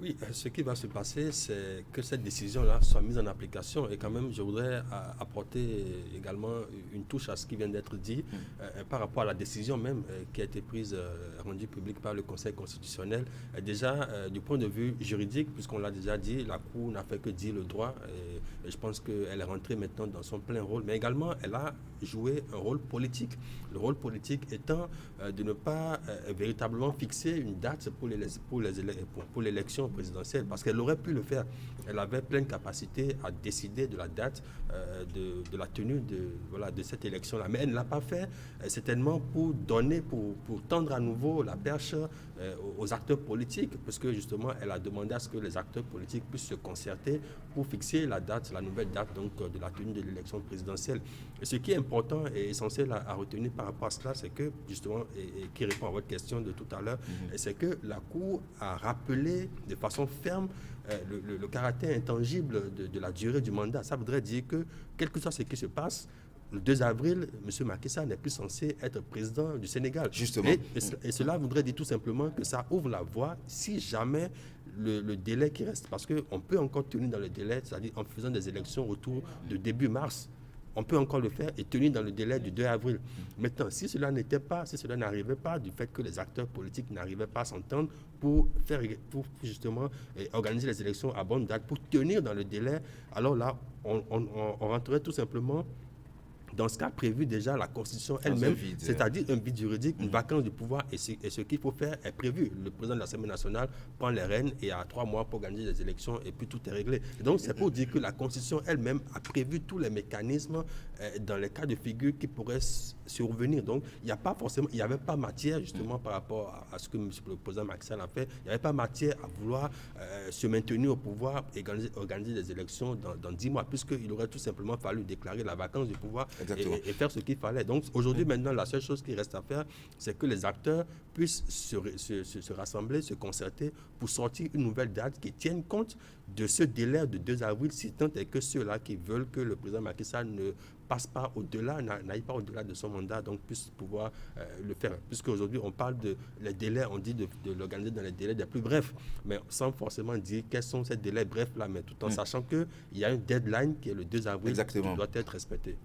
Oui, ce qui va se passer, c'est que cette décision-là soit mise en application. Et quand même, je voudrais apporter également une touche à ce qui vient d'être dit par rapport à la décision même qui a été prise, rendue publique par le Conseil constitutionnel. Déjà, du point de vue juridique, puisqu'on l'a déjà dit, la Cour n'a fait que dire le droit. Et je pense qu'elle est rentrée maintenant dans son plein rôle. Mais également, elle a joué un rôle politique. Le rôle politique étant de ne pas véritablement fixer une date pour l'élection présidentielle, parce qu'elle aurait pu le faire. Elle avait pleine capacité à décider de la date de la tenue de cette élection-là. Mais elle ne l'a pas fait, certainement pour tendre à nouveau la perche aux acteurs politiques, parce que justement, elle a demandé à ce que les acteurs politiques puissent se concerter pour fixer la nouvelle date donc, de la tenue de l'élection présidentielle. Et ce qui est important et essentiel à retenir par rapport à cela, c'est que, justement, et qui répond à votre question de tout à l'heure, c'est que la Cour a rappelé de façon ferme le caractère intangible de la durée du mandat. Ça voudrait dire que, quel que soit ce qui se passe, le 2 avril, M. Macky Sall n'est plus censé être président du Sénégal. Justement. Et cela voudrait dire tout simplement que ça ouvre la voie si jamais le délai qui reste. Parce qu'on peut encore tenir dans le délai, c'est-à-dire en faisant des élections autour de début mars. On peut encore le faire et tenir dans le délai du 2 avril. Maintenant, si cela n'arrivait pas, du fait que les acteurs politiques n'arrivaient pas à s'entendre pour justement organiser les élections à bonne date, pour tenir dans le délai, alors là, on rentrerait tout simplement dans ce cas prévu déjà la Constitution elle-même, c'est-à-dire un vide juridique, une vacance du pouvoir, et ce qu'il faut faire est prévu. Le président de l'Assemblée nationale prend les rênes et a 3 mois pour organiser les élections et puis tout est réglé. Et donc c'est pour dire que la Constitution elle-même a prévu tous les mécanismes dans les cas de figure qui pourraient survenir. Donc il n'y avait pas matière justement par rapport à ce que le président Macky Sall a fait, il n'y avait pas matière à vouloir se maintenir au pouvoir et organiser des élections dans 10 mois, puisqu'il aurait tout simplement fallu déclarer la vacance du pouvoir et faire ce qu'il fallait. Donc aujourd'hui, maintenant, la seule chose qui reste à faire, c'est que les acteurs puissent se rassembler, se concerter pour sortir une nouvelle date qui tienne compte de ce délai de 2 avril, si tant est que ceux-là qui veulent que le président Macky Sall ne passe pas au-delà, n'aille pas au-delà de son mandat, donc puisse pouvoir le faire. Puisqu'aujourd'hui, on parle les délais, on dit de l'organiser dans les délais les plus brefs, mais sans forcément dire quels sont ces délais brefs-là, mais tout en sachant qu'il y a une deadline qui est le 2 avril qui doit être respectée.